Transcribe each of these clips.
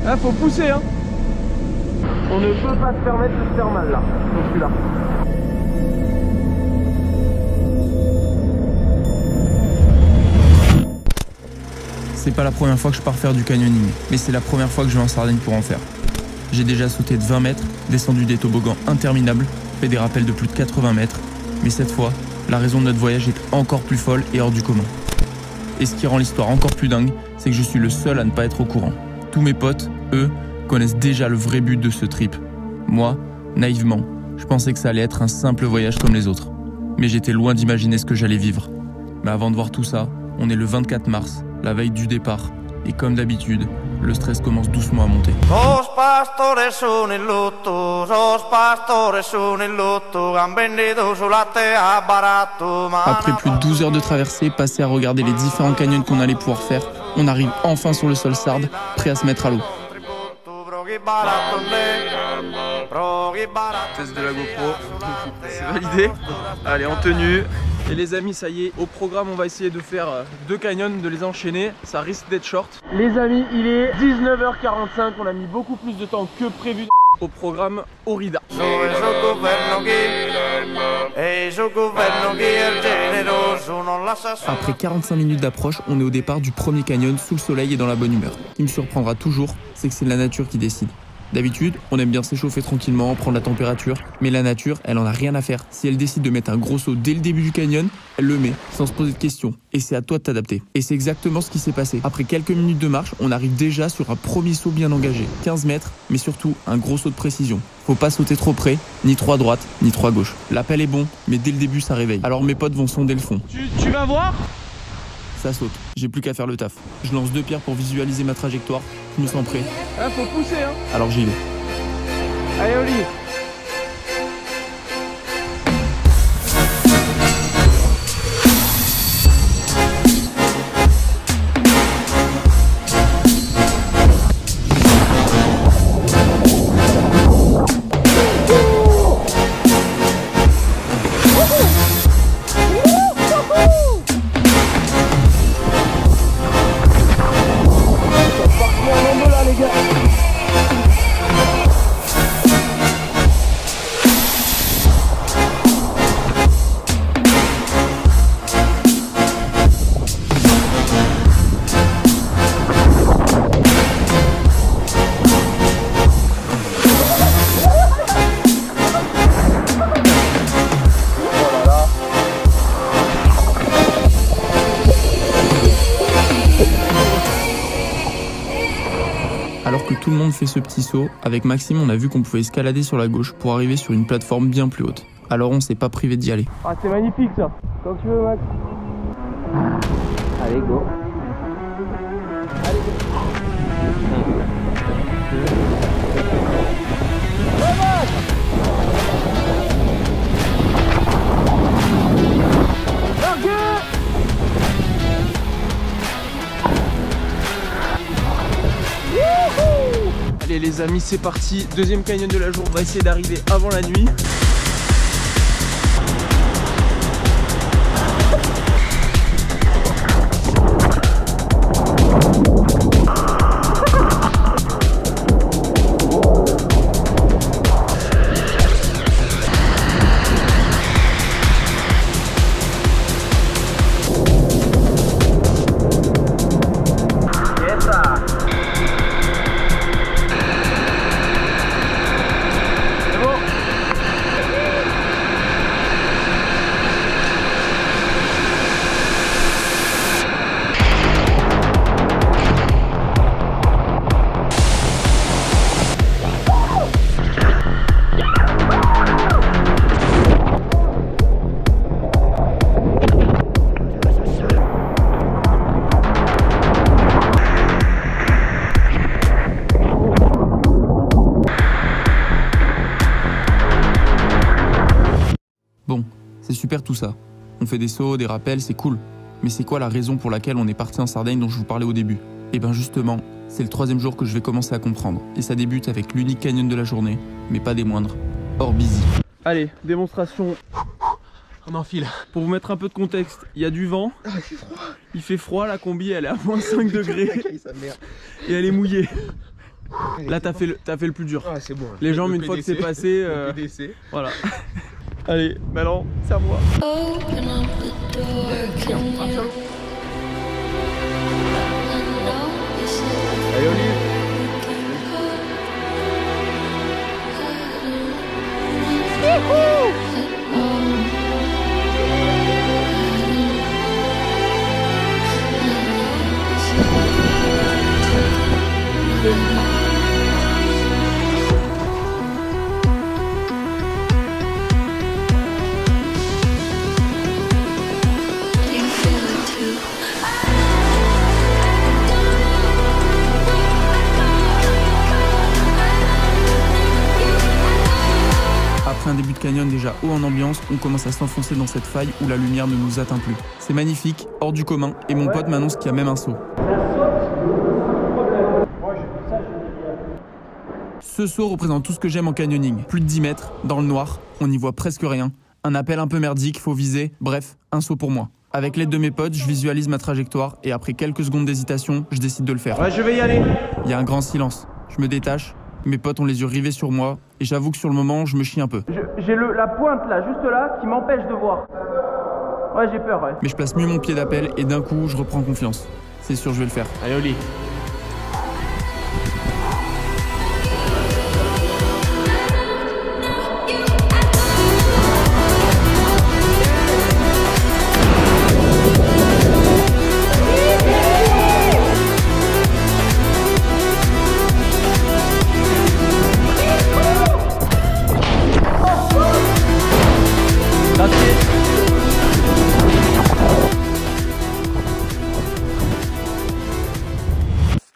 Ah, faut pousser, hein. On ne peut pas se permettre de se faire mal là, donc celui-là. C'est pas la première fois que je pars faire du canyoning, mais c'est la première fois que je vais en Sardaigne pour en faire. J'ai déjà sauté de 20 mètres, descendu des toboggans interminables, fait des rappels de plus de 80 mètres, mais cette fois, la raison de notre voyage est encore plus folle et hors du commun. Et ce qui rend l'histoire encore plus dingue, c'est que je suis le seul à ne pas être au courant. Tous mes potes, eux, connaissent déjà le vrai but de ce trip. Moi, naïvement, je pensais que ça allait être un simple voyage comme les autres. Mais j'étais loin d'imaginer ce que j'allais vivre. Mais avant de voir tout ça, on est le 24 mars, la veille du départ, et comme d'habitude, le stress commence doucement à monter. Après plus de 12 heures de traversée, passées à regarder les différents canyons qu'on allait pouvoir faire, on arrive enfin sur le sol sarde, prêt à se mettre à l'eau. Test de la GoPro, c'est validé. Allez, en tenue. Et les amis, ça y est, au programme, on va essayer de faire 2 canyons, de les enchaîner. Ça risque d'être short. Les amis, il est 19h45. On a mis beaucoup plus de temps que prévu au programme Orida. Après 45 minutes d'approche, on est au départ du premier canyon sous le soleil et dans la bonne humeur. Ce qui me surprendra toujours, c'est que c'est la nature qui décide. D'habitude, on aime bien s'échauffer tranquillement, prendre la température, mais la nature, elle en a rien à faire. Si elle décide de mettre un gros saut dès le début du canyon, elle le met, sans se poser de questions. Et c'est à toi de t'adapter. Et c'est exactement ce qui s'est passé. Après quelques minutes de marche, on arrive déjà sur un premier saut bien engagé. 15 mètres, mais surtout un gros saut de précision. Faut pas sauter trop près, ni trop à droite, ni trop à gauche. L'appel est bon, mais dès le début, ça réveille. Alors mes potes vont sonder le fond. Tu vas voir ? Ça saute, j'ai plus qu'à faire le taf. Je lance 2 pierres pour visualiser ma trajectoire, je me sens prêt. Ah, faut pousser, hein. Alors j'y vais. Allez, Oli. Alors que tout le monde fait ce petit saut, avec Maxime on a vu qu'on pouvait escalader sur la gauche pour arriver sur une plateforme bien plus haute. Alors on s'est pas privé d'y aller. Ah, c'est magnifique ça. Quand tu veux, Max. Allez, go. Allez, go. Allez les amis, c'est parti. Deuxième canyon de la journée. On va essayer d'arriver avant la nuit. Bon, c'est super tout ça. On fait des sauts, des rappels, c'est cool. Mais c'est quoi la raison pour laquelle on est parti en Sardaigne dont je vous parlais au début? Et ben justement, c'est le 3e jour que je vais commencer à comprendre. Et ça débute avec l'unique canyon de la journée, mais pas des moindres, Orbizi. Allez, démonstration. On enfile. Pour vous mettre un peu de contexte, il y a du vent. Ah, il fait froid. Il fait froid, la combi elle est à -5 degrés. Et elle est mouillée. Là, t'as fait le plus dur. Ah, c'est bon. Les jambes, une fois que c'est passé, voilà. Allez, maintenant, c'est à moi. Allez, Olive. Après un début de canyon déjà haut en ambiance, on commence à s'enfoncer dans cette faille où la lumière ne nous atteint plus. C'est magnifique, hors du commun, et mon pote m'annonce qu'il y a même un saut. Ce saut représente tout ce que j'aime en canyoning. Plus de 10 mètres, dans le noir, on n'y voit presque rien. Un appel un peu merdique, faut viser, bref, un saut pour moi. Avec l'aide de mes potes, je visualise ma trajectoire et après quelques secondes d'hésitation, je décide de le faire. Ouais, je vais y aller. Il y a un grand silence. Je me détache, mes potes ont les yeux rivés sur moi et j'avoue que sur le moment, je me chie un peu. J'ai la pointe là, juste là, qui m'empêche de voir. Ouais, j'ai peur, ouais. Mais je place mieux mon pied d'appel et d'un coup, je reprends confiance. C'est sûr, je vais le faire. Allez, Oli.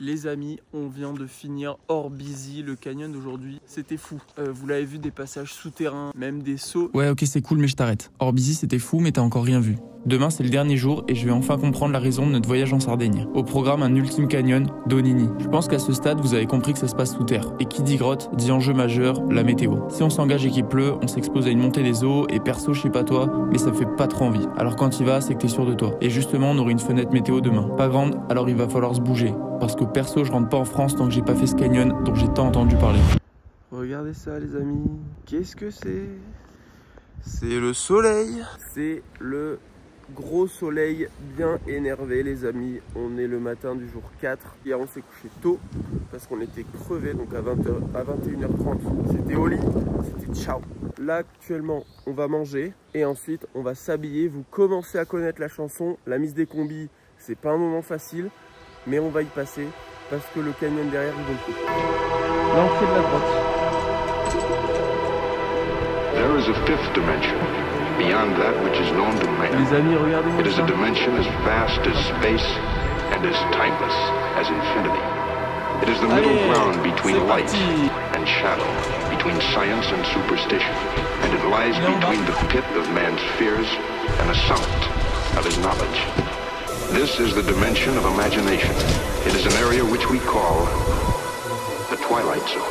Les amis, on vient de finir Orbizy, le canyon d'aujourd'hui. C'était fou. Vous l'avez vu, des passages souterrains, même des sauts. Ouais, ok, c'est cool, mais je t'arrête. Orbizy, c'était fou, mais t'as encore rien vu. Demain, c'est le dernier jour et je vais enfin comprendre la raison de notre voyage en Sardaigne. Au programme, un ultime canyon, Donini. Je pense qu'à ce stade, vous avez compris que ça se passe sous terre. Et qui dit grotte, dit enjeu majeur, la météo. Si on s'engage et qu'il pleut, on s'expose à une montée des eaux et perso, je sais pas toi, mais ça me fait pas trop envie. Alors quand tu y vas, c'est que t'es sûr de toi. Et justement, on aurait une fenêtre météo demain. Pas grande, alors il va falloir se bouger. Parce que perso, je rentre pas en France tant que j'ai pas fait ce canyon dont j'ai tant entendu parler. Regardez ça, les amis. Qu'est-ce que c'est? C'est le soleil. C'est le gros soleil bien énervé, les amis. On est le matin du jour 4. Hier, on s'est couché tôt parce qu'on était crevés. Donc à 21h30, c'était au lit. C'était ciao. Là, actuellement, on va manger et ensuite, on va s'habiller. Vous commencez à connaître la chanson. La mise des combis, c'est pas un moment facile. Mais on va y passer parce que le canyon derrière il vaut le coup. L'entrée de la grotte. There is a fifth dimension beyond that which is known to man. Les amis, regardez-moi It is ça. a dimension as vast as space and as timeless as infinity. It is the middle ground between light and shadow, between science and superstition, and it lies between the pit of man's fears and the summit of his knowledge. This is the dimension of imagination. It is an area which we call the Twilight Zone.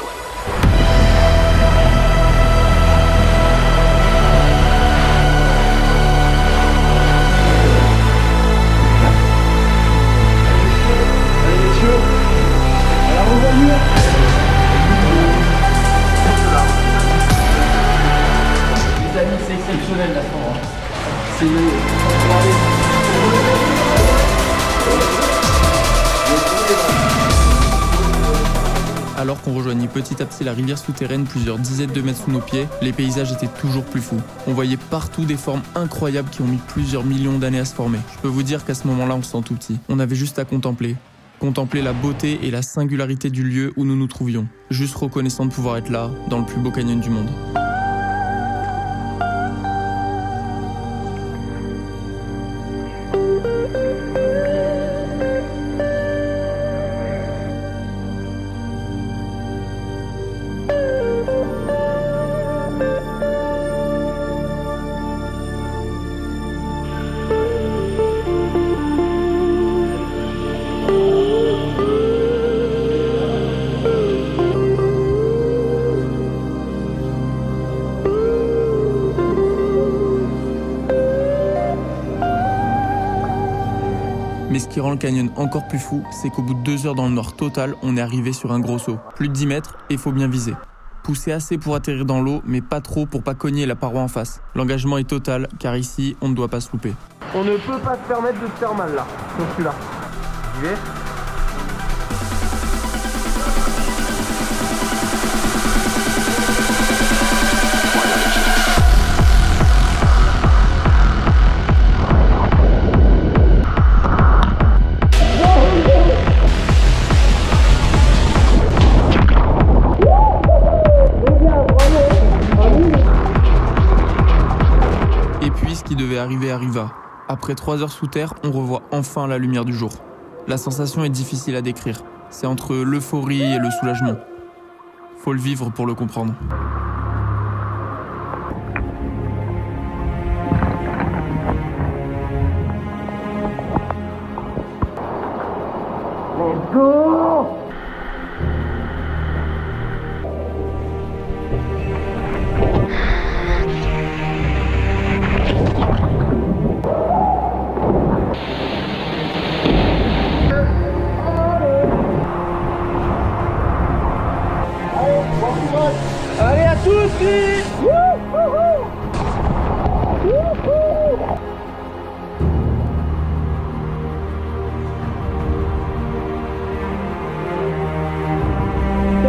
Allez, messieurs, à la revoyure. Les amis, c'est exceptionnel là, Alors qu'on rejoignait petit à petit la rivière souterraine plusieurs dizaines de mètres sous nos pieds, les paysages étaient toujours plus fous. On voyait partout des formes incroyables qui ont mis plusieurs millions d'années à se former. Je peux vous dire qu'à ce moment-là, on se sent tout petit. On avait juste à contempler. Contempler la beauté et la singularité du lieu où nous nous trouvions. Juste reconnaissant de pouvoir être là, dans le plus beau canyon du monde. qui rend le canyon encore plus fou, c'est qu'au bout de 2 heures dans le noir total, on est arrivé sur un gros saut. Plus de 10 mètres et il faut bien viser. Pousser assez pour atterrir dans l'eau, mais pas trop pour pas cogner la paroi en face. L'engagement est total, car ici, on ne doit pas se louper. On ne peut pas se permettre de se faire mal là, sur celui-là. J'y vais. Et puis, ce qui devait arriver arriva. Après 3 heures sous terre, on revoit enfin la lumière du jour. La sensation est difficile à décrire. C'est entre l'euphorie et le soulagement. Faut le vivre pour le comprendre. Let's go! Allez à tous! Ça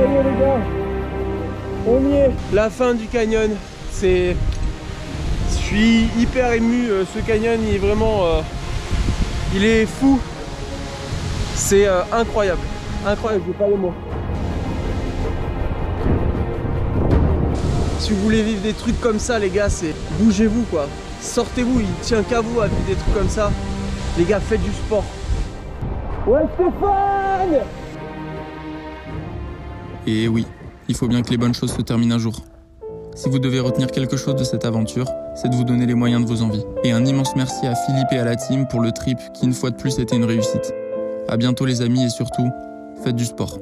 y est les gars, on y est. La fin du canyon, je suis hyper ému. Ce canyon, il est vraiment, il est fou. C'est incroyable, incroyable. J'ai pas les mots. Si vous voulez vivre des trucs comme ça, les gars, c'est bougez-vous quoi. Sortez-vous, il tient qu'à vous à vivre des trucs comme ça. Les gars, faites du sport. Ouais, Stéphane! Et oui, il faut bien que les bonnes choses se terminent un jour. Si vous devez retenir quelque chose de cette aventure, c'est de vous donner les moyens de vos envies. Et un immense merci à Philippe et à la team pour le trip qui, une fois de plus, était une réussite. À bientôt les amis et surtout, faites du sport.